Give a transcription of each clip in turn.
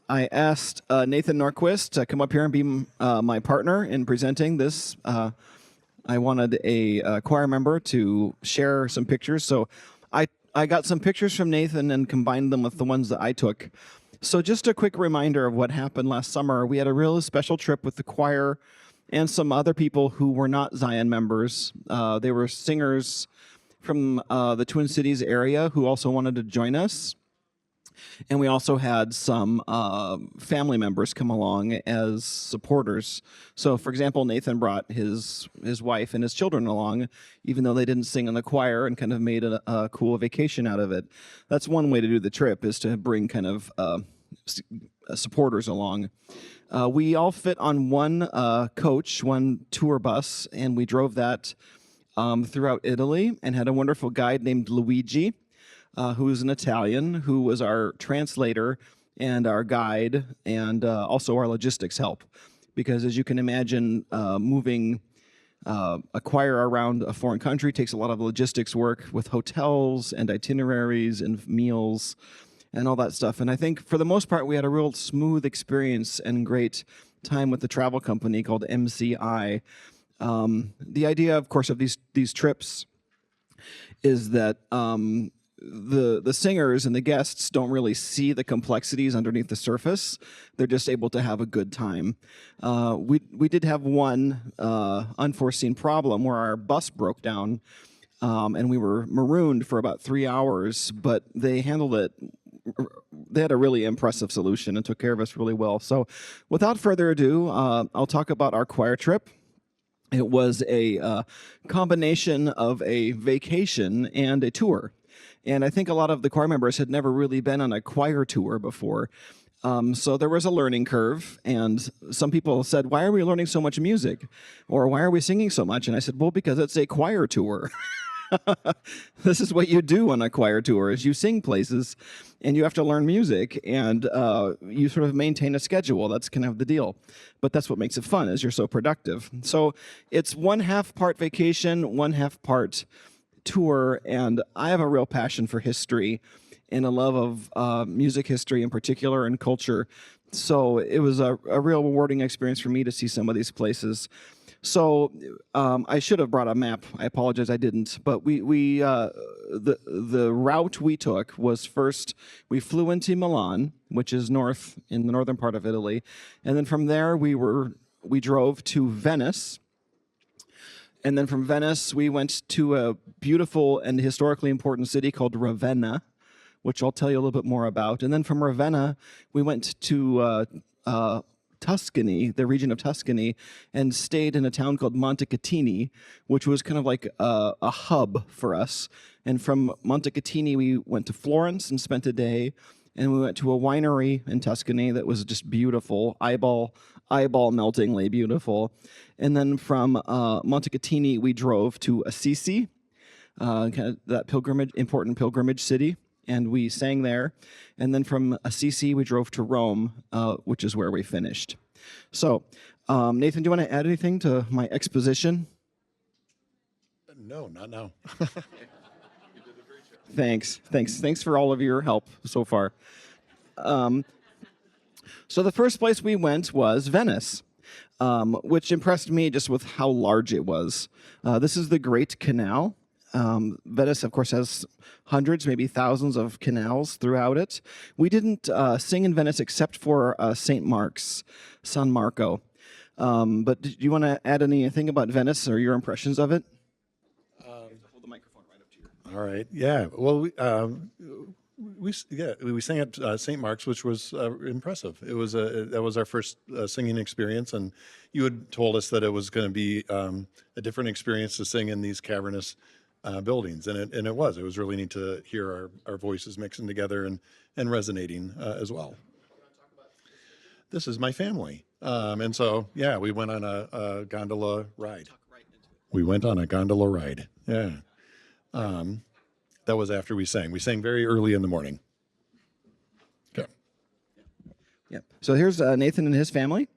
I asked Nathan Norquist to come up here and be my partner in presenting this. I wanted a choir member to share some pictures, so I got some pictures from Nathan and combined them with the ones that I took. So just a quick reminder of what happened last summer. We had a real special trip with the choir and some other people who were not Zion members. They were singers from the Twin Cities area who also wanted to join us. And we also had some family members come along as supporters. So, for example, Nathan brought his wife and his children along, even though they didn't sing in the choir, and kind of made a cool vacation out of it. That's one way to do the trip, is to bring kind of supporters along. We all fit on one coach, one tour bus, and we drove that throughout Italy and had a wonderful guide named Luigi, who is an Italian, who was our translator and our guide and also our logistics help. Because as you can imagine, moving a choir around a foreign country takes a lot of logistics work with hotels and itineraries and meals and all that stuff. And I think for the most part, we had a real smooth experience and great time with the travel company called MCI. The idea, of course, of these trips is that the singers and the guests don't really see the complexities underneath the surface. They're just able to have a good time. We did have one unforeseen problem where our bus broke down, and we were marooned for about 3 hours, but they handled it. They had a really impressive solution and took care of us really well. So without further ado, I'll talk about our choir trip. It was a combination of a vacation and a tour. And I think a lot of the choir members had never really been on a choir tour before. So there was a learning curve, and some people said, "Why are we learning so much music?" Or "Why are we singing so much?" And I said, "Well, because it's a choir tour." This is what you do on a choir tour, is you sing places and you have to learn music, and you sort of maintain a schedule. That's kind of the deal. But that's what makes it fun, is you're so productive. So it's 1/2 part vacation, 1/2 part tour, and I have a real passion for history and a love of music history in particular and culture. So it was a real rewarding experience for me to see some of these places. So I should have brought a map. I apologize, I didn't. But the route we took was, first we flew into Milan, which is north in the northern part of Italy, and then from there we drove to Venice. And then from Venice, we went to a beautiful and historically important city called Ravenna, which I'll tell you a little bit more about. And then from Ravenna, we went to Tuscany, the region of Tuscany, and stayed in a town called Montecatini, which was kind of like a hub for us. And from Montecatini, we went to Florence and spent a day. And we went to a winery in Tuscany that was just beautiful, eyeball meltingly beautiful. And then from Montecatini, we drove to Assisi, kind of that important pilgrimage city, and we sang there. And then from Assisi, we drove to Rome, which is where we finished. So, Nathan, do you want to add anything to my exposition? No, not now. Thanks for all of your help so far. So the first place we went was Venice, which impressed me just with how large it was. This is the Great Canal. Venice, of course, has hundreds, maybe thousands of canals throughout it. We didn't sing in Venice except for St. Mark's, San Marco. But do you want to add anything about Venice or your impressions of it? Hold the microphone right up to you. All right. Yeah. Well, we sang at St. Mark's, which was impressive. It was that was our first singing experience, and you had told us that it was going to be a different experience to sing in these cavernous buildings, and it was. It was really neat to hear our voices mixing together and resonating as well. This is my family, and so yeah, we went on a gondola ride. We went on a gondola ride. Yeah. That was after we sang. We sang very early in the morning. Okay. Yeah. So here's Nathan and his family.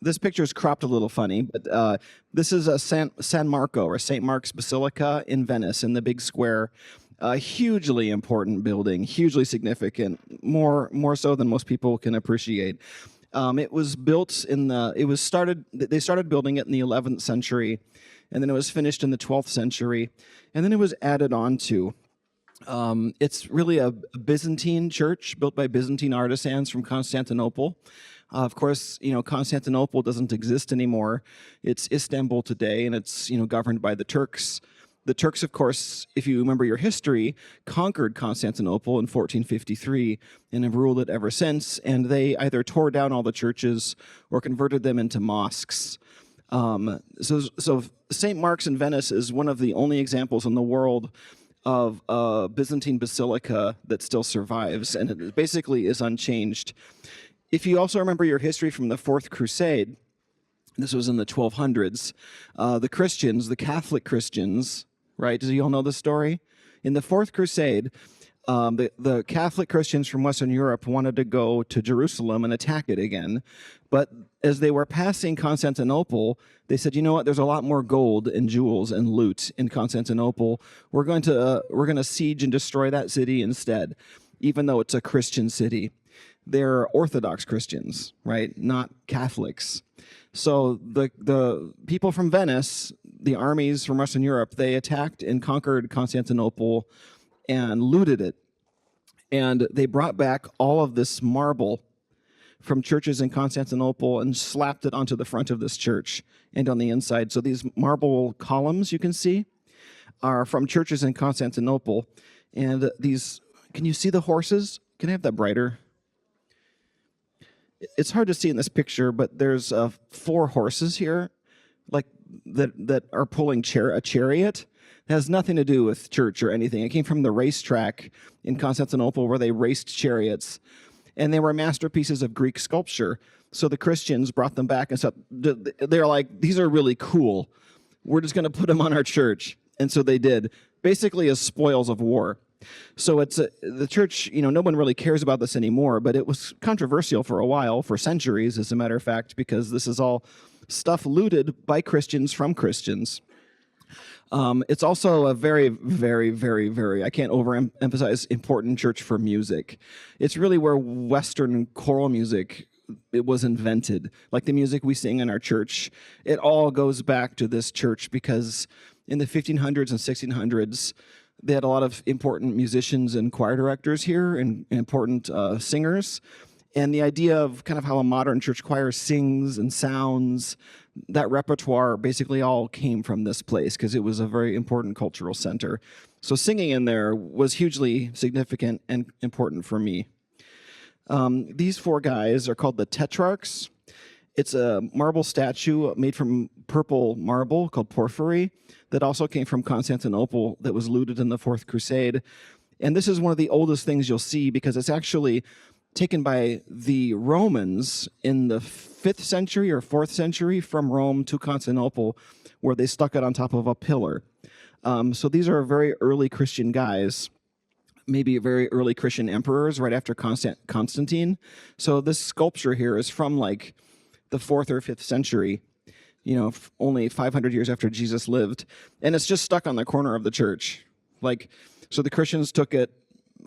This picture is cropped a little funny, but this is a San Marco, or St. Mark's Basilica in Venice, in the big square. A hugely important building, hugely significant, more so than most people can appreciate. It was built in the. It was started. They started building it in the 11th century, and then it was finished in the 12th century, and then it was added on to. It's really a Byzantine church built by Byzantine artisans from Constantinople. Of course, Constantinople doesn't exist anymore. It's Istanbul today, and it's governed by the Turks. The Turks, of course, if you remember your history, conquered Constantinople in 1453 and have ruled it ever since. And they either tore down all the churches or converted them into mosques. So St. Mark's in Venice is one of the only examples in the world of a Byzantine basilica that still survives, and it basically is unchanged. If you also remember your history from the Fourth Crusade, this was in the 1200s, the Christians, the Catholic Christians, right? Do you all know the story? In the Fourth Crusade, the Catholic Christians from Western Europe wanted to go to Jerusalem and attack it again. But as they were passing Constantinople, they said, you know what, there's a lot more gold and jewels and loot in Constantinople. We're going to siege and destroy that city instead, even though it's a Christian city. They're Orthodox Christians, right? Not Catholics. So the people from Venice, the armies from Western Europe, they attacked and conquered Constantinople and looted it. And they brought back all of this marble from churches in Constantinople and slapped it onto the front of this church and on the inside. So these marble columns you can see are from churches in Constantinople. And these, can you see the horses? Can I have that brighter? It's hard to see in this picture, but there's 4 horses here, like that are pulling a chariot. It has nothing to do with church or anything. It came from the racetrack in Constantinople where they raced chariots, and they were masterpieces of Greek sculpture. So the Christians brought them back and said, they're like, these are really cool. We're just going to put them on our church. And so they did, basically as spoils of war. So it's the church, no one really cares about this anymore, but it was controversial for a while, for centuries, as a matter of fact, because this is all stuff looted by Christians from Christians. It's also a very, very, very, very, I can't overemphasize, important church for music. It's really where Western choral music, it was invented. Like the music we sing in our church, it all goes back to this church because in the 1500s and 1600s, they had a lot of important musicians and choir directors here and important singers. And the idea of kind of how a modern church choir sings and sounds, that repertoire basically all came from this place because it was a very important cultural center. So singing in there was hugely significant and important for me. These 4 guys are called the Tetrarchs. It's a marble statue made from purple marble called porphyry that also came from Constantinople that was looted in the Fourth Crusade. And this is one of the oldest things you'll see because it's actually taken by the Romans in the 5th century or 4th century from Rome to Constantinople, where they stuck it on top of a pillar. So these are very early Christian guys, maybe very early Christian emperors right after Constantine. So this sculpture here is from like the 4th or 5th century, only 500 years after Jesus lived. And it's just stuck on the corner of the church. So the Christians took it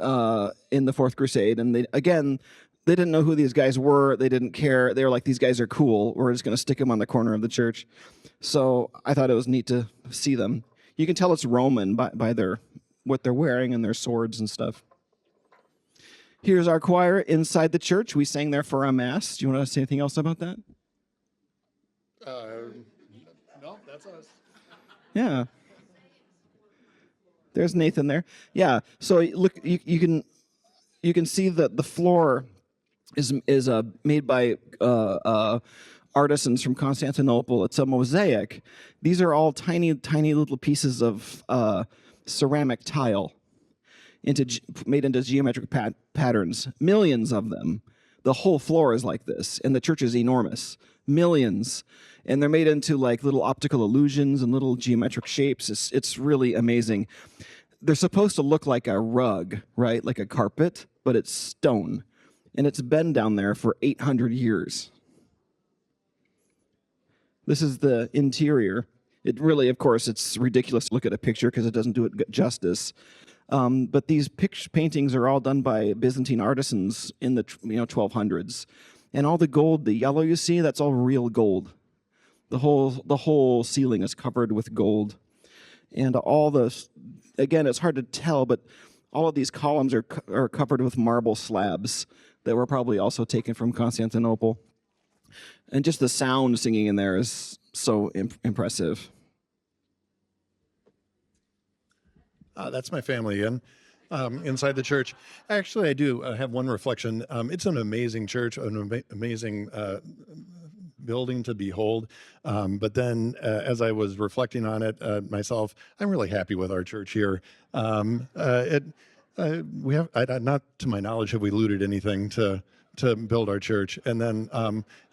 in the Fourth Crusade, and they didn't know who these guys were. They didn't care. They were like, these guys are cool. We're just going to stick them on the corner of the church. So I thought it was neat to see them. You can tell it's Roman by what they're wearing and their swords and stuff. Here's our choir inside the church. We sang there for a mass. Do you want to say anything else about that? No, that's us. Yeah. There's Nathan there. Yeah. So look, you can see that the floor is made by artisans from Constantinople. It's a mosaic. These are all tiny, tiny little pieces of ceramic tile made into geometric patterns. Millions of them. The whole floor is like this, and the church is enormous. Millions. And they're made into like little optical illusions and little geometric shapes. It's really amazing. They're supposed to look like a rug, right? Like a carpet, but it's stone. And it's been down there for 800 years. This is the interior. It really, of course, it's ridiculous to look at a picture because it doesn't do it justice. But these picture paintings are all done by Byzantine artisans in the 1200s, and all the gold, the yellow you see, that's all real gold. The whole ceiling is covered with gold, and all the, again, it's hard to tell, but all of these columns are covered with marble slabs that were probably also taken from Constantinople. And just the sound singing in there is so impressive. That's my family again, inside the church. Actually, I do have one reflection. It's an amazing church, an amazing building to behold. But then, as I was reflecting on it myself, I'm really happy with our church here. We have, not to my knowledge, have we looted anything to build our church. And then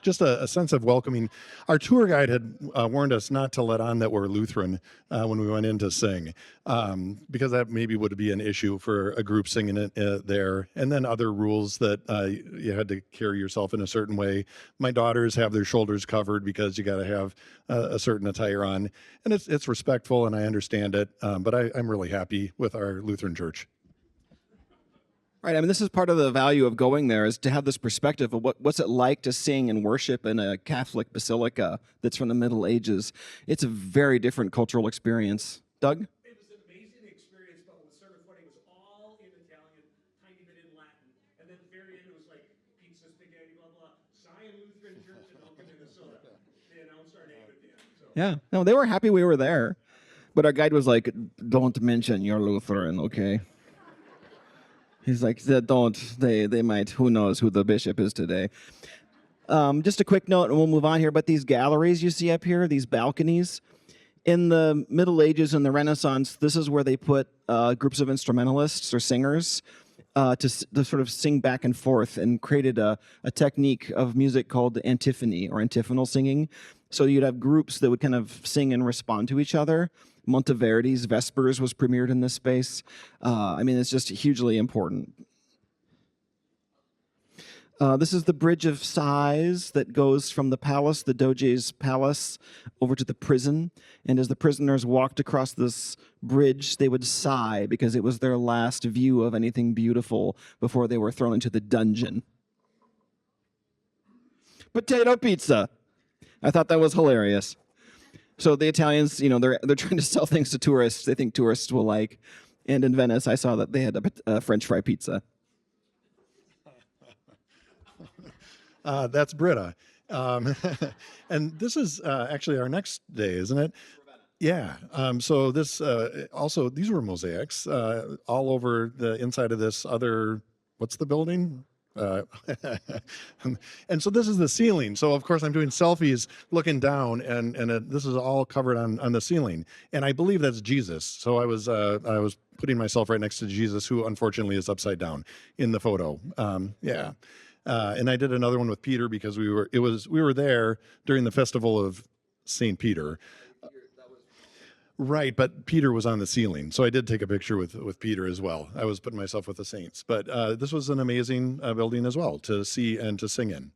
just a sense of welcoming. Our tour guide had warned us not to let on that we're Lutheran when we went in to sing, because that maybe would be an issue for a group singing it there. And then other rules that you had to carry yourself in a certain way. My daughters have their shoulders covered because you got to have a certain attire on. And it's respectful, and I understand it, but I'm really happy with our Lutheran church. Right. I mean, this is part of the value of going there, is to have this perspective of what's it like to sing and worship in a Catholic basilica that's from the Middle Ages. It's a very different cultural experience. Doug? It was an amazing experience, but the sermon footing was all in Italian, tiny bit in Latin, and then at the very end it was like pizza, spaghetti, blah blah. Zion Lutheran Church in Oakland, Minnesota. They announced our name at the end. So. Yeah. No, they were happy we were there, but our guide was like, "Don't mention you're Lutheran, okay?" He's like, don't. They might. Who knows who the bishop is today? Just a quick note, and we'll move on here. But these galleries you see up here, these balconies, in the Middle Ages and the Renaissance, this is where they put groups of instrumentalists or singers to sort of sing back and forth, and created a technique of music called antiphony or antiphonal singing. So you'd have groups that would kind of sing and respond to each other. Monteverdi's Vespers was premiered in this space. I mean, it's just hugely important. This is the Bridge of Sighs that goes from the palace, the Doge's palace, over to the prison. And as the prisoners walked across this bridge, they would sigh because it was their last view of anything beautiful before they were thrown into the dungeon. Potato pizza. I thought that was hilarious. So the Italians, they're trying to sell things to tourists they think tourists will like. And in Venice, I saw that they had a French fry pizza. That's Britta. And this is actually our next day, isn't it? Yeah. So this also, these were mosaics all over the inside of this other, what's the building? And so this is the ceiling. So of course I'm doing selfies looking down, and this is all covered on the ceiling. And I believe that's Jesus. So I was putting myself right next to Jesus, who unfortunately is upside down in the photo. Yeah. And I did another one with Peter because we were there during the festival of St. Peter. Right, but Peter was on the ceiling, so I did take a picture with Peter as well. I was putting myself with the saints, but this was an amazing building as well to see and to sing in.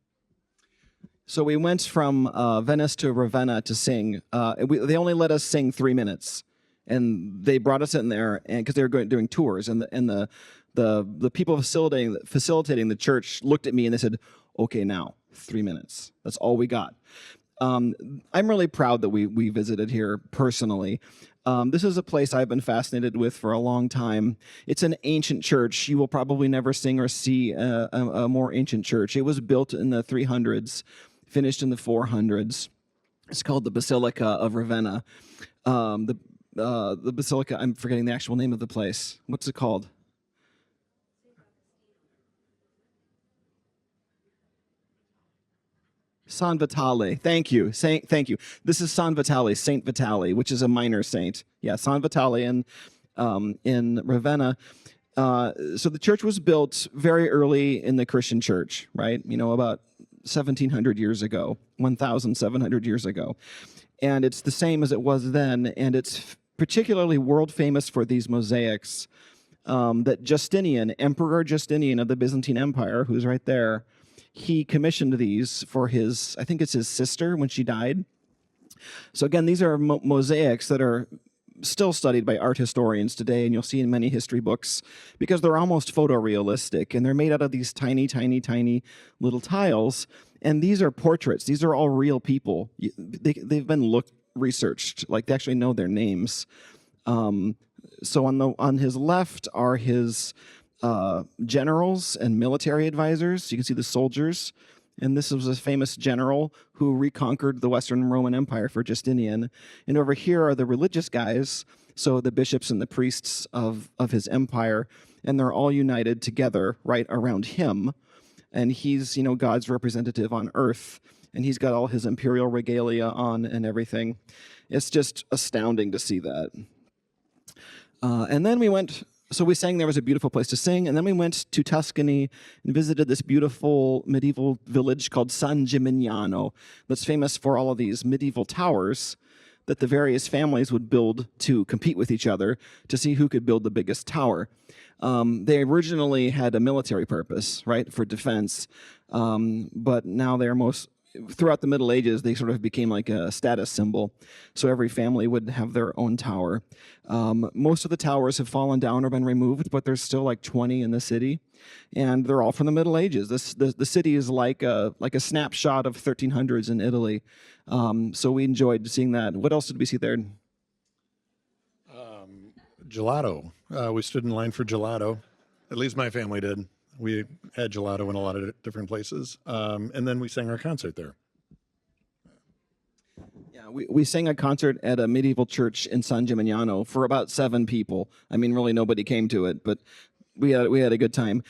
So we went from Venice to Ravenna to sing. They only let us sing 3 minutes, and they brought us in there, and because they were doing tours, and the people facilitating the church looked at me and they said, "Okay, now 3 minutes. That's all we got." I'm really proud that we visited here personally. This is a place I've been fascinated with for a long time. It's an ancient church. You will probably never sing or see a more ancient church. It was built in the 300s, finished in the 400s. It's called the Basilica of Ravenna. The Basilica, I'm forgetting the actual name of the place. What's it called? San Vitale. Thank you. Thank you. This is San Vitale, Saint Vitale, which is a minor saint. Yeah, San Vitale in Ravenna. So the church was built very early in the Christian church, right? About 1,700 years ago, 1,700 years ago. And it's the same as it was then, and it's particularly world famous for these mosaics that Justinian, Emperor Justinian of the Byzantine Empire, who's right there, he commissioned these for I think it's his sister when she died. So again, these are mosaics that are still studied by art historians today, and you'll see in many history books, because they're almost photorealistic, and they're made out of these tiny, tiny, tiny little tiles. And these are portraits. These are all real people. They've been researched. Like, they actually know their names. So on his left are his generals and military advisors. You can see the soldiers. And this was a famous general who reconquered the Western Roman Empire for Justinian. And over here are the religious guys, so the bishops and the priests of his empire. And they're all united together right around him. And he's, God's representative on earth. And he's got all his imperial regalia on and everything. It's just astounding to see that. And then we sang There Was a Beautiful Place to Sing, and then we went to Tuscany and visited this beautiful medieval village called San Gimignano that's famous for all of these medieval towers that the various families would build to compete with each other to see who could build the biggest tower. They originally had a military purpose, right, for defense, but now they're throughout the Middle Ages, they sort of became like a status symbol. So every family would have their own tower. Most of the towers have fallen down or been removed, but there's still like 20 in the city. And they're all from the Middle Ages. The city is like a snapshot of 1300s in Italy. So we enjoyed seeing that. What else did we see there? Gelato. We stood in line for gelato. At least my family did. We had gelato in a lot of different places. And then we sang our concert there. Yeah, we sang a concert at a medieval church in San Gimignano for about 7 people. I mean, really nobody came to it, but we had a good time.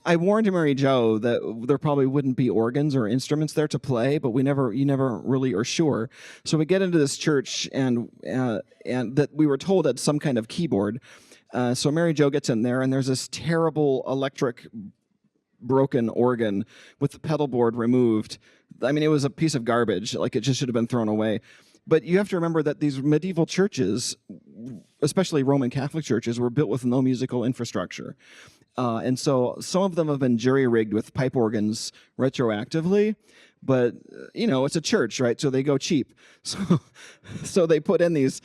I warned Mary Jo that there probably wouldn't be organs or instruments there to play, but you never really are sure. So we get into this church and that we were told had some kind of keyboard. So Mary Jo gets in there, and there's this terrible electric broken organ with the pedal board removed. I mean, it was a piece of garbage. Like, it just should have been thrown away. But you have to remember that these medieval churches, especially Roman Catholic churches, were built with no musical infrastructure. And so some of them have been jury-rigged with pipe organs retroactively. But it's a church, right? So they go cheap. So they put in these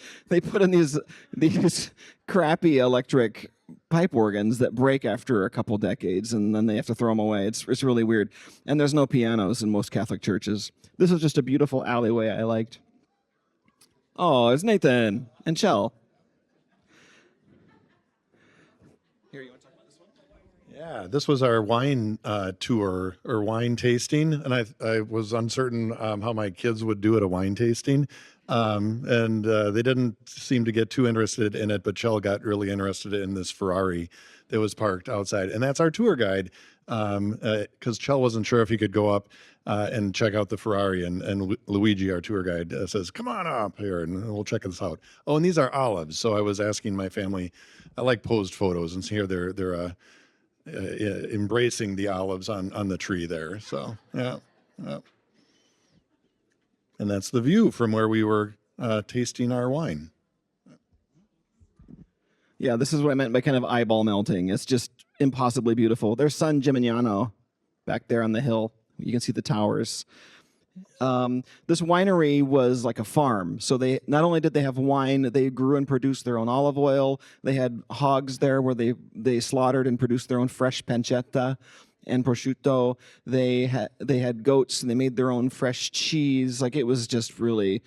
crappy electric pipe organs that break after a couple decades, and then they have to throw them away. It's really weird. And there's no pianos in most Catholic churches. This is just a beautiful alleyway I liked. Oh, it's Nathan and Chell. Here, you want to talk about this one? Yeah, this was our wine tour or wine tasting, and I was uncertain how my kids would do at a wine tasting, and they didn't seem to get too interested in it, but Chell got really interested in this Ferrari that was parked outside, and that's our tour guide, because Chell wasn't sure if he could go up and check out the Ferrari, and Luigi, our tour guide, says, "Come on up here, and we'll check this out." Oh, and these are olives. So I was asking my family, I like posed photos, and so here they're embracing the olives on the tree there. So yeah. And that's the view from where we were tasting our wine. Yeah, this is what I meant by kind of eyeball melting. It's just impossibly beautiful. There's San Gimignano back there on the hill. You can see the towers. This winery was like a farm. So they not only did they have wine, they grew and produced their own olive oil. They had hogs there where they slaughtered and produced their own fresh pancetta and prosciutto. They had goats, and they made their own fresh cheese. Like, it was just really,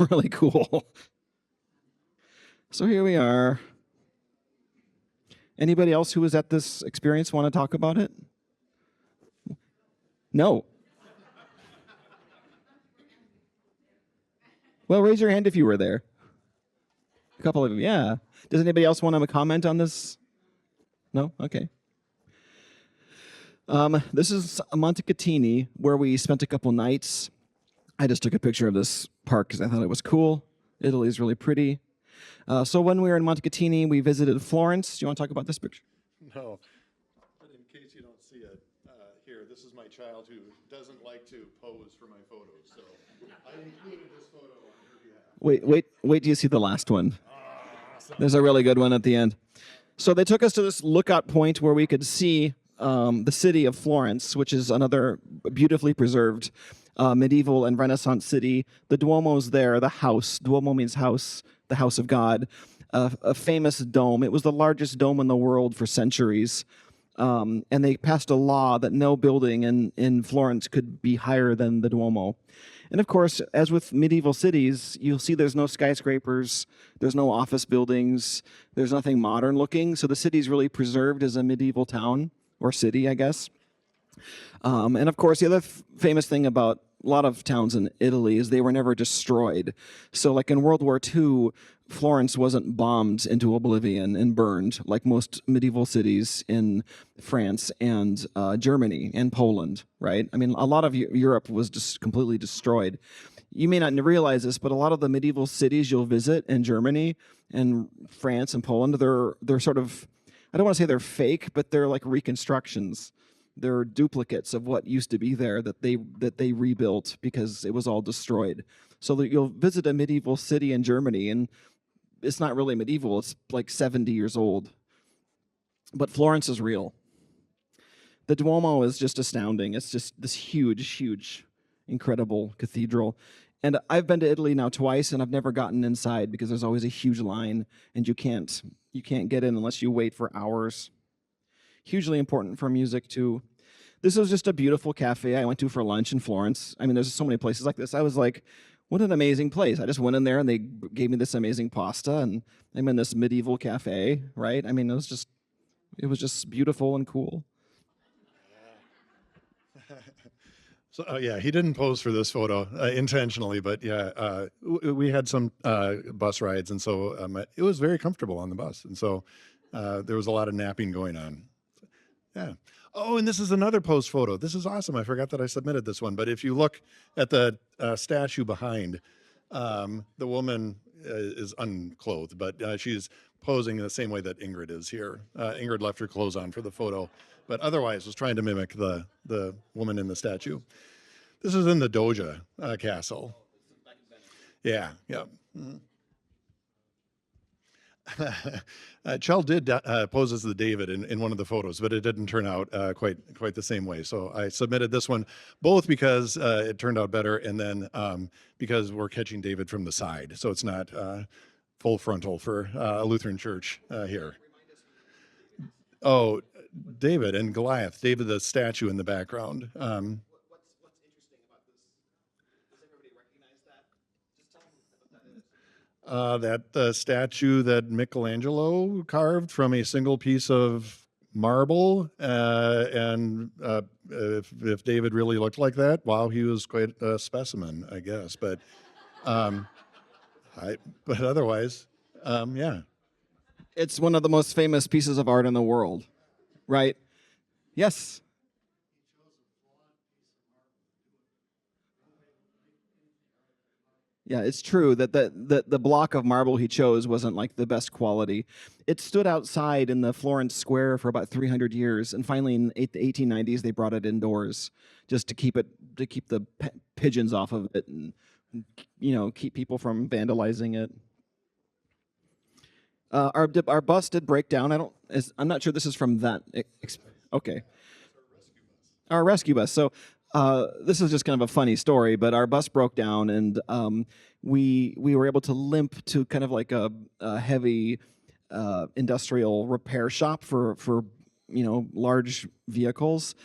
really cool. So here we are. Anybody else who was at this experience want to talk about it? No. Well, raise your hand if you were there. A couple of you, yeah. Does anybody else want to comment on this? No? Okay. This is Montecatini, where we spent a couple nights. I just took a picture of this park because I thought it was cool. Italy is really pretty. So when we were in Montecatini, we visited Florence. Do you want to talk about this picture? No, but in case you don't see it, here, this is my child who doesn't like to pose for my photos, so I included this photo on her behalf. Wait till you see the last one. There's a really good one at the end. So they took us to this lookout point where we could see the city of Florence, which is another beautifully preserved medieval and Renaissance city. The Duomo's there, the house. Duomo means house, the house of God. a famous dome. It was the largest dome in the world for centuries. And they passed a law that no building in Florence could be higher than the Duomo. And of course, as with medieval cities, you'll see there's no skyscrapers, there's no office buildings, there's nothing modern looking. So the city's really preserved as a medieval town, or city, I guess. And of course, the other famous thing about a lot of towns in Italy is they were never destroyed. So like in World War II, Florence wasn't bombed into oblivion and burned like most medieval cities in France and Germany and Poland, right? I mean, a lot of Europe was just completely destroyed. You may not realize this, but a lot of the medieval cities you'll visit in Germany and France and Poland, they're sort of, I don't want to say they're fake, but they're like reconstructions. They're duplicates of what used to be there that they rebuilt because it was all destroyed. So that you'll visit a medieval city in Germany and it's not really medieval, it's like 70 years old. But Florence is real. The Duomo is just astounding. It's just this huge, huge, incredible cathedral. And I've been to Italy now twice, and I've never gotten inside because there's always a huge line, and you can't get in unless you wait for hours. Hugely important for music too. This was just a beautiful cafe I went to for lunch in Florence. I mean, there's so many places like this. I was like, what an amazing place. I just went in there and they gave me this amazing pasta and I'm in this medieval cafe, right? I mean, it was just beautiful and cool. So yeah, he didn't pose for this photo intentionally, but yeah, we had some bus rides, and so it was very comfortable on the bus, and so there was a lot of napping going on. Yeah. Oh, and this is another post photo. This is awesome. I forgot that I submitted this one, but if you look at the statue behind, the woman is unclothed, but she's posing in the same way that Ingrid is here. Ingrid left her clothes on for the photo, but otherwise was trying to mimic the woman in the statue. This is in the Doja castle. Yeah, yeah. Mm-hmm. Chell did pose as the David in one of the photos, but it didn't turn out quite the same way. So I submitted this one both because it turned out better, and then because we're catching David from the side, so it's not full frontal for a Lutheran church here. Oh, David and Goliath. David, the statue in the background. What's interesting about this? Does everybody recognize that? Just tell them what that is. That statue that Michelangelo carved from a single piece of marble, and if David really looked like that, wow, he was quite a specimen, I guess. But, but otherwise, yeah. It's one of the most famous pieces of art in the world, right? Yes. Yeah, it's true that the block of marble he chose wasn't like the best quality. It stood outside in the Florence Square for about 300 years, and finally in the 1890s they brought it indoors just to keep the pigeons off of it and keep people from vandalizing it. Our bus did break down. I'm not sure this is from that. Okay. Our rescue bus. So this is just kind of a funny story, but our bus broke down, and we were able to limp to kind of like a heavy industrial repair shop for large vehicles.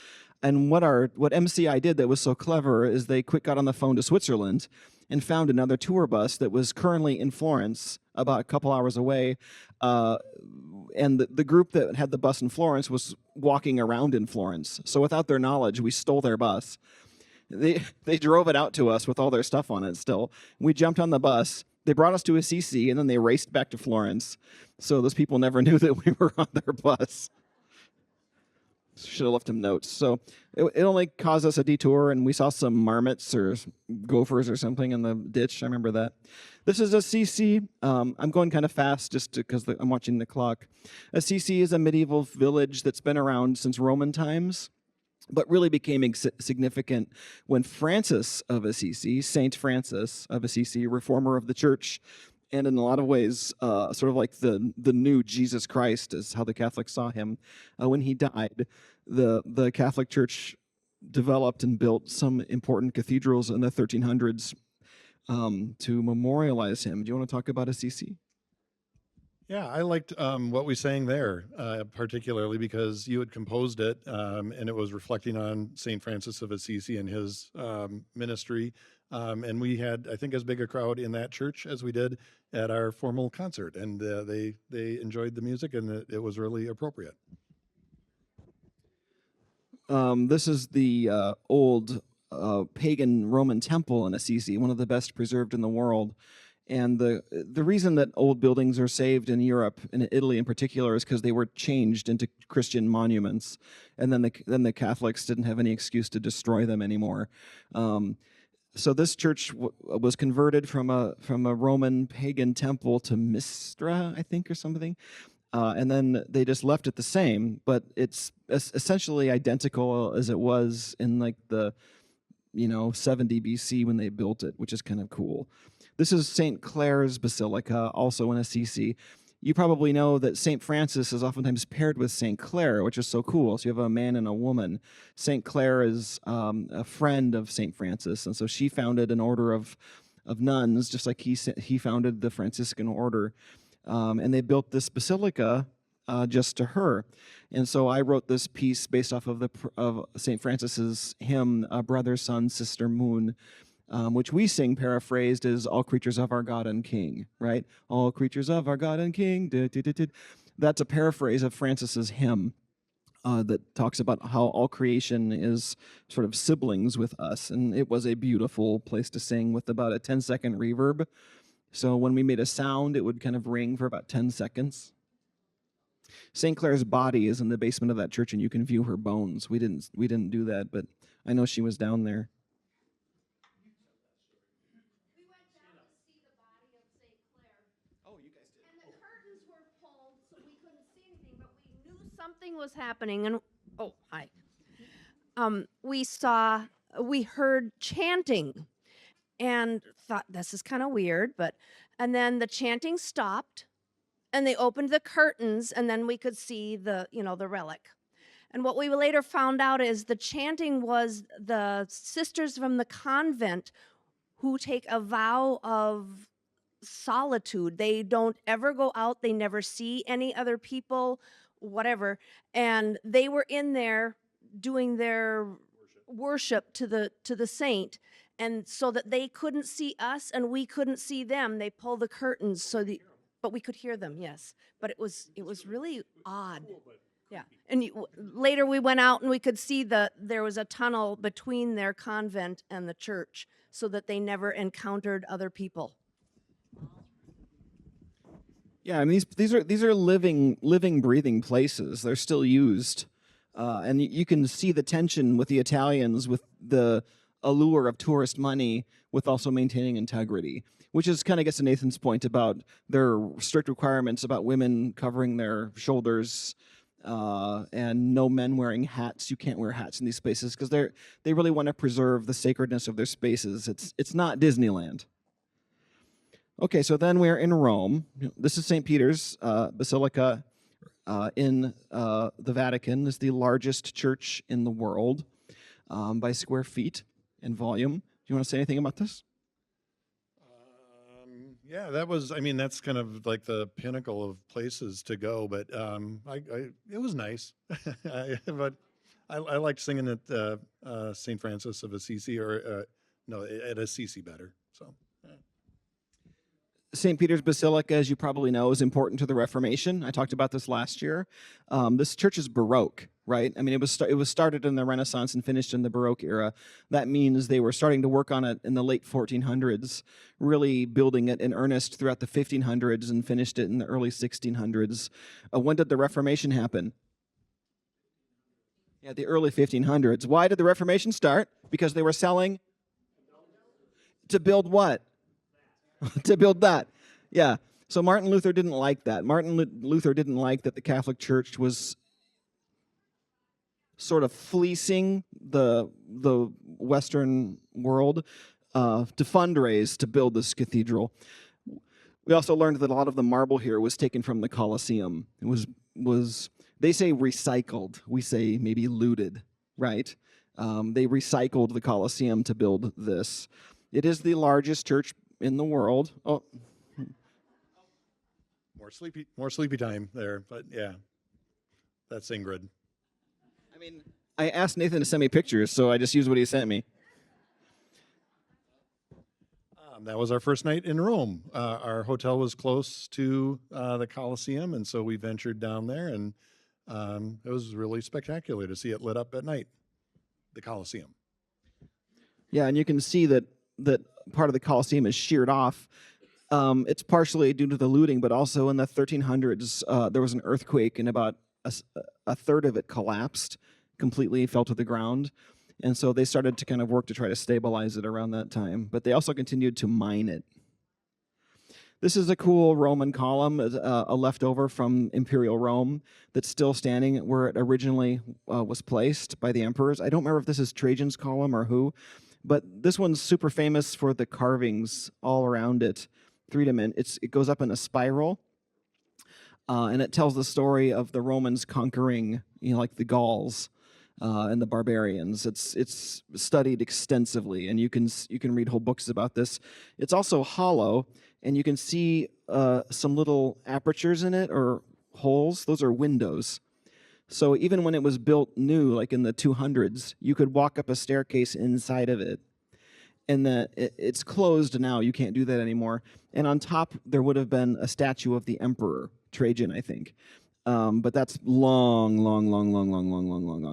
And what MCI did that was so clever is they quick got on the phone to Switzerland and found another tour bus that was currently in Florence, about a couple hours away. And the group that had the bus in Florence was walking around in Florence. So without their knowledge, we stole their bus. They drove it out to us with all their stuff on it still. We jumped on the bus. They brought us to Assisi, and then they raced back to Florence. So those people never knew that we were on their bus. Should have left them notes. So it only caused us a detour, and we saw some marmots or gophers or something in the ditch. I remember that. This is Assisi. I'm going kind of fast just because I'm watching the clock. Assisi is a medieval village that's been around since Roman times, but really became significant when Francis of Assisi, Saint Francis of Assisi, reformer of the church, and in a lot of ways, sort of like the new Jesus Christ is how the Catholics saw him. When he died, the Catholic Church developed and built some important cathedrals in the 1300s to memorialize him. Do you want to talk about Assisi? Yeah, I liked what we sang there, particularly because you had composed it, and it was reflecting on St. Francis of Assisi and his ministry. And we had, I think, as big a crowd in that church as we did at our formal concert, and they enjoyed the music, and it was really appropriate. This is the old pagan Roman temple in Assisi, one of the best preserved in the world. And the reason that old buildings are saved in Europe, in Italy in particular, is because they were changed into Christian monuments, and then the Catholics didn't have any excuse to destroy them anymore. So this church was converted from a Roman pagan temple to Mistra, I think, or something. And then they just left it the same, but it's essentially identical as it was in like the 70 BC when they built it, which is kind of cool. This is St. Clare's Basilica, also in Assisi. You probably know that St. Francis is oftentimes paired with St. Clare, which is so cool. So you have a man and a woman. St. Clare is a friend of St. Francis, and so she founded an order of nuns, just like he founded the Franciscan order. And they built this basilica just to her. And so I wrote this piece based off of St. Francis's hymn, Brother, Sun, Sister, Moon, which we sing paraphrased as all creatures of our God and King, right? All creatures of our God and King. That's a paraphrase of Francis's hymn that talks about how all creation is sort of siblings with us. And it was a beautiful place to sing with about a 10-second reverb. So when we made a sound, it would kind of ring for about 10 seconds. St. Clare's body is in the basement of that church, and you can view her bones. We didn't do that, but I know she was down there. We went down to see the body of St. Clare. Oh, you guys did. And the curtains were pulled, so we couldn't see anything, but we knew something was happening. And oh, hi. We heard chanting, and thought this is kind of weird, and then the chanting stopped, and they opened the curtains, and then we could see the relic. And what we later found out is the chanting was the sisters from the convent who take a vow of solitude. They don't ever go out, they never see any other people, whatever. And they were in there doing their worship to the saint. And so that they couldn't see us and we couldn't see them, they pulled the curtains but we could hear them, yes. But it was really odd. Yeah. And later we went out and we could see there was a tunnel between their convent and the church so that they never encountered other people. Yeah, I mean these are living, breathing places. They're still used, and you can see the tension with the Italians, with the allure of tourist money, with also maintaining integrity, which is kind of gets to Nathan's point about their strict requirements about women covering their shoulders, and no men wearing hats. You can't wear hats in these spaces because they really want to preserve the sacredness of their spaces. It's not Disneyland. Okay, so then we're in Rome. This is St. Peter's Basilica in the Vatican. It's the largest church in the world by square feet and volume. Do you want to say anything about this? Yeah, that's kind of like the pinnacle of places to go, but it was nice. But I liked singing at St. Francis of Assisi, or no, at Assisi better. So. St. Peter's Basilica, as you probably know, is important to the Reformation. I talked about this last year. This church is Baroque, right? I mean, it was started in the Renaissance and finished in the Baroque era. That means they were starting to work on it in the late 1400s, really building it in earnest throughout the 1500s and finished it in the early 1600s. When did the Reformation happen? Yeah, the early 1500s. Why did the Reformation start? Because they were selling to build what? To build that. Yeah. So Martin Luther didn't like that. Martin Luther didn't like that the Catholic Church was sort of fleecing the Western world to fundraise to build this cathedral. We also learned that a lot of the marble here was taken from the Colosseum. It was they say recycled. We say maybe looted, right? They recycled the Colosseum to build this. It is the largest church in the world. Oh, More more sleepy time there. But yeah, that's Ingrid. I mean, I asked Nathan to send me pictures, so I just used what he sent me. That was our first night in Rome. Our hotel was close to the Colosseum, and so we ventured down there, and it was really spectacular to see it lit up at night, the Colosseum. Yeah, and you can see that part of the Colosseum is sheared off. It's partially due to the looting, but also in the 1300s, there was an earthquake, and about a third of it collapsed completely, fell to the ground. And so they started to kind of work to try to stabilize it around that time. But they also continued to mine it. This is a cool Roman column, a leftover from Imperial Rome that's still standing where it originally was placed by the emperors. I don't remember if this is Trajan's column or who, but this one's super famous for the carvings all around it. It goes up in a spiral, and it tells the story of the Romans conquering, like the Gauls. And the barbarians. It's studied extensively, and you can read whole books about this. It's also hollow, and you can see some little apertures in it, or holes. Those are windows. So even when it was built new, like in the 200s, you could walk up a staircase inside of it. And it's closed now. You can't do that anymore. And on top, there would have been a statue of the emperor, Trajan, I think. But that's long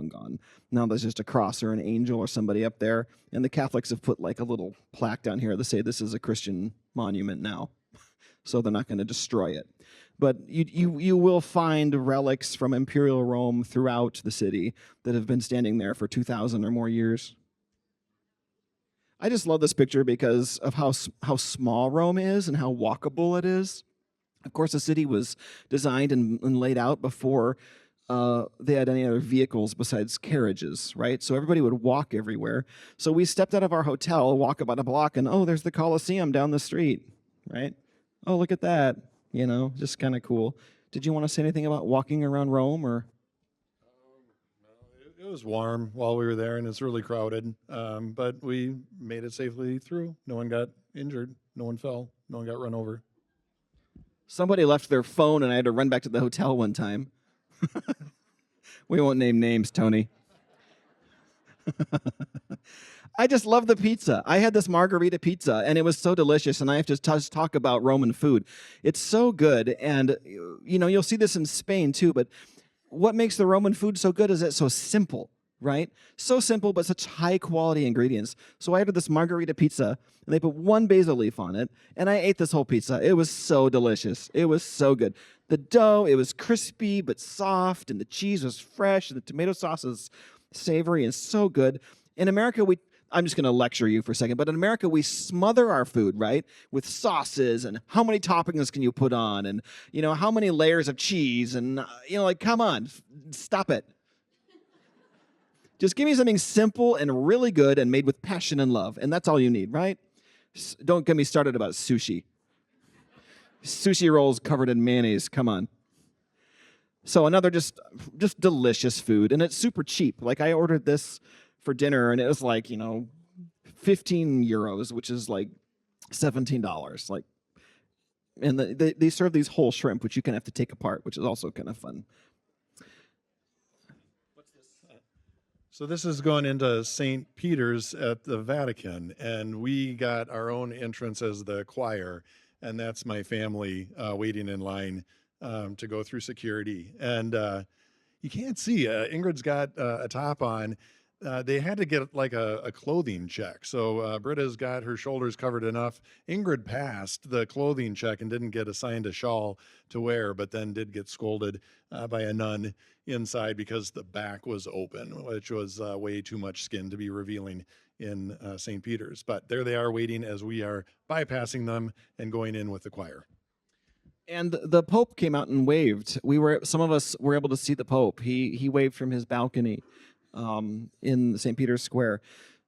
gone. Now there's just a cross or an angel or somebody up there, and the Catholics have put like a little plaque down here that say this is a Christian monument now, so they're not going to destroy it. But you will find relics from Imperial Rome throughout the city that have been standing there for 2,000 or more years. I just love this picture because of how small Rome is and how walkable it is. Of course, the city was designed and laid out before they had any other vehicles besides carriages, right? So everybody would walk everywhere. So we stepped out of our hotel, walk about a block, and there's the Colosseum down the street, right? Oh, look at that. Just kind of cool. Did you want to say anything about walking around Rome, or? It was warm while we were there, and it's really crowded. But we made it safely through. No one got injured. No one fell. No one got run over. Somebody left their phone, and I had to run back to the hotel one time. We won't name names, Tony. I just love the pizza. I had this margarita pizza, and it was so delicious, and I have to talk about Roman food. It's so good, and you'll see this in Spain too, but what makes the Roman food so good is it's so simple, right? So simple, but such high-quality ingredients. So I ordered this margarita pizza, and they put one basil leaf on it, and I ate this whole pizza. It was so delicious. It was so good. The dough, it was crispy but soft, and the cheese was fresh, and the tomato sauce is savory and so good. In America, I'm just going to lecture you for a second, but in America, we smother our food, right, with sauces, and how many toppings can you put on, and, how many layers of cheese, and, come on, stop it. Just give me something simple and really good and made with passion and love, and that's all you need, right? Don't get me started about sushi. Sushi rolls covered in mayonnaise, come on. So another just delicious food, and it's super cheap. Like I ordered this for dinner, and it was like, 15 euros, which is like $17. Like, and they serve these whole shrimp, which you can have to take apart, which is also kind of fun. So this is going into St. Peter's at the Vatican, and we got our own entrance as the choir, and that's my family waiting in line to go through security. And you can't see, Ingrid's got a top on. They had to get like a clothing check. So Britta's got her shoulders covered enough. Ingrid passed the clothing check and didn't get assigned a shawl to wear, but then did get scolded by a nun inside because the back was open, which was way too much skin to be revealing in St. Peter's. But there they are waiting as we are bypassing them and going in with the choir. And the Pope came out and waved. Some of us were able to see the Pope. He waved from his balcony in St. Peter's Square.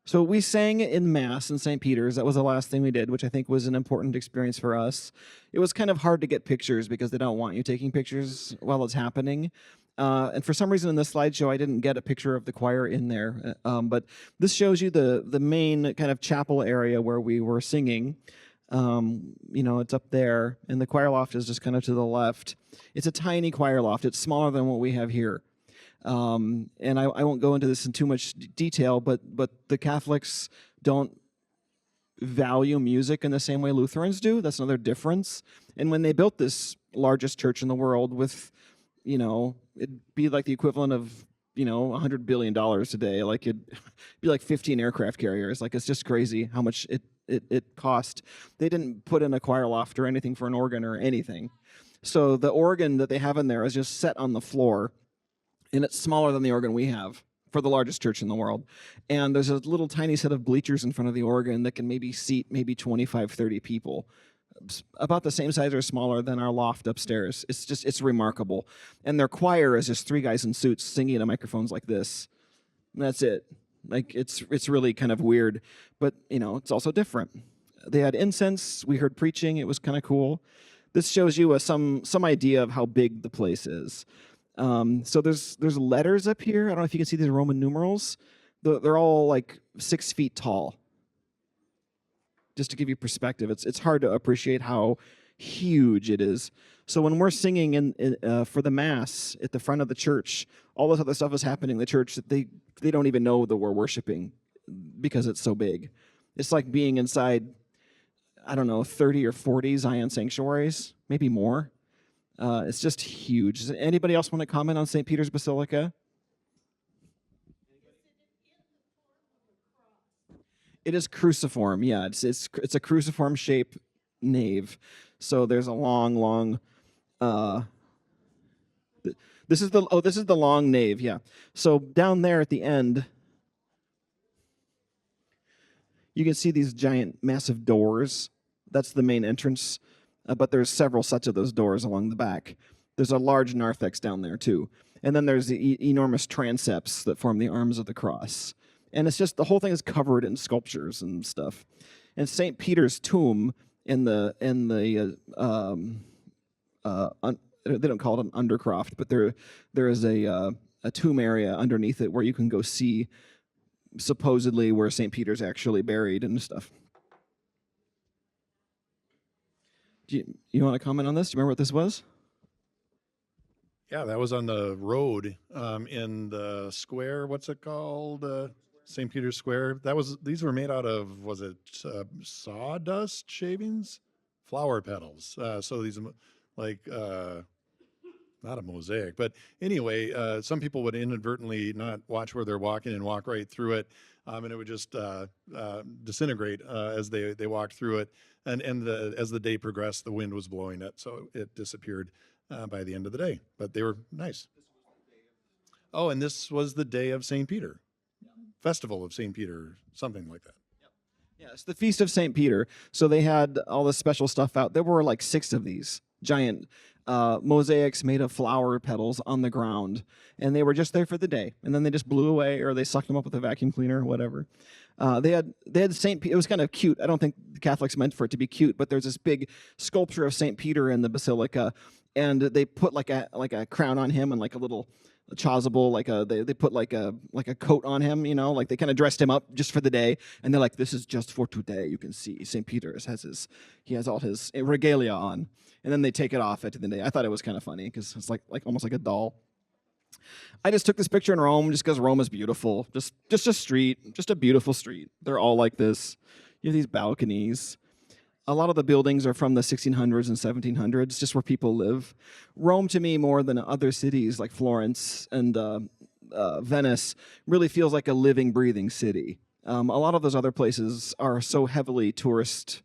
So we sang in Mass in St. Peter's. That was the last thing we did, which I think was an important experience for us. It was kind of hard to get pictures because they don't want you taking pictures while it's happening. And for some reason in this slideshow, I didn't get a picture of the choir in there. But this shows you the main kind of chapel area where we were singing. It's up there, and the choir loft is just kind of to the left. It's a tiny choir loft. It's smaller than what we have here. And I won't go into this in too much detail, but the Catholics don't value music in the same way Lutherans do. That's another difference. And when they built this largest church in the world with, it'd be like the equivalent of, $100 billion today. Like it'd be like 15 aircraft carriers. Like it's just crazy how much it cost. They didn't put in a choir loft or anything for an organ or anything. So the organ that they have in there is just set on the floor, and it's smaller than the organ we have for the largest church in the world. And there's a little tiny set of bleachers in front of the organ that can maybe seat maybe 25, 30 people. About the same size or smaller than our loft upstairs. It's remarkable. And their choir is just 3 guys in suits singing into microphones like this. And that's it. Like it's really kind of weird, but it's also different. They had incense, we heard preaching, it was kind of cool. This shows you some idea of how big the place is. So there's letters up here. I don't know if you can see these Roman numerals. They're all like 6 feet tall. Just to give you perspective, it's hard to appreciate how huge it is. So when we're singing for the Mass at the front of the church, all this other stuff is happening in the church that they don't even know that we're worshiping because it's so big. It's like being inside, I don't know, 30 or 40 Zion sanctuaries, maybe more. It's just huge. Does anybody else want to comment on St. Peter's Basilica? It is cruciform. Yeah, it's a cruciform shape nave. So there's a long. This is the long nave. Yeah. So down there at the end, you can see these giant, massive doors. That's the main entrance. But there's several sets of those doors along the back. There's a large narthex down there too, and then there's the enormous transepts that form the arms of the cross. And it's just the whole thing is covered in sculptures and stuff. And St. Peter's tomb they don't call it an undercroft, but there is a tomb area underneath it where you can go see supposedly where St. Peter's actually buried and stuff. Do you want to comment on this? Do you remember what this was? Yeah, that was on the road in the square. What's it called? St. Peter's Square. These were made out of, was it sawdust shavings? Flower petals. So these like not a mosaic, but anyway, some people would inadvertently not watch where they're walking and walk right through it, and it would just disintegrate as they walked through it. And as the day progressed, the wind was blowing it, so it disappeared by the end of the day. But they were nice. Oh, and this was the day of St. Peter, Festival of St. Peter, something like that. Yeah, it's the Feast of St. Peter. So they had all this special stuff out. There were like 6 of these giant mosaics made of flower petals on the ground, and they were just there for the day, and then they just blew away, or they sucked them up with a vacuum cleaner or whatever. They had St. Peter. It was kind of cute. I don't think the Catholics meant for it to be cute, but there's this big sculpture of St. Peter in the basilica, and they put like a crown on him and like a little chasuble, they put like a coat on him, like they kind of dressed him up just for the day, and they're like, this is just for today. You can see St. Peter has all his regalia on, and then they take it off at the end of the day. I thought it was kind of funny because it's like almost like a doll. I just took this picture in Rome just because Rome is beautiful. Just a street, just a beautiful street. They're all like this. You have these balconies. A lot of the buildings are from the 1600s and 1700s, just where people live. Rome, to me, more than other cities like Florence and Venice, really feels like a living, breathing city. A lot of those other places are so heavily tourist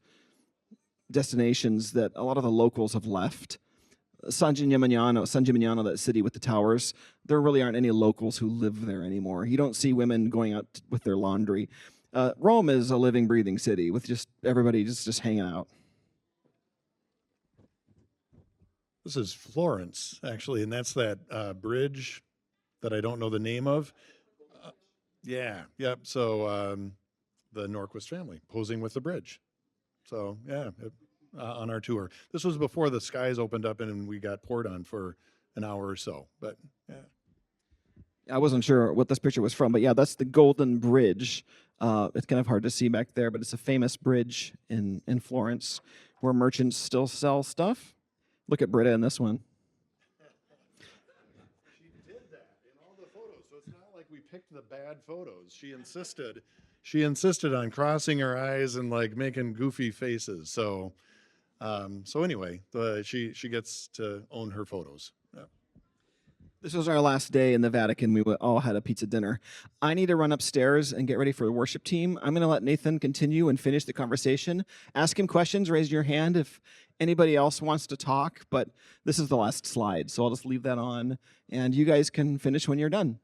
destinations that a lot of the locals have left. San Gimignano, that city with the towers, there really aren't any locals who live there anymore. You don't see women going out with their laundry. Rome is a living, breathing city with just everybody just hanging out. This is Florence, actually, and that's that bridge that I don't know the name of. Yeah, yep. So the Norquist family posing with the bridge. So yeah, on our tour. This was before the skies opened up and we got poured on for an hour or so. But yeah. I wasn't sure what this picture was from, but yeah, that's the Golden Bridge It's kind of hard to see back there, but it's a famous bridge in Florence where merchants still sell stuff. Look at Britta in this one. She did that in all the photos, so it's not like we picked the bad photos. She insisted on crossing her eyes and like making goofy faces. So anyway, she gets to own her photos. Yeah. This was our last day in the Vatican. We all had a pizza dinner. I need to run upstairs and get ready for the worship team. I'm going to let Nathan continue and finish the conversation. Ask him questions, raise your hand if anybody else wants to talk, but this is the last slide, so I'll just leave that on, and you guys can finish when you're done.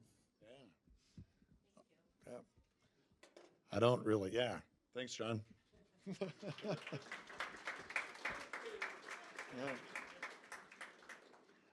Yeah. I don't really, yeah. Thanks, John. Yeah.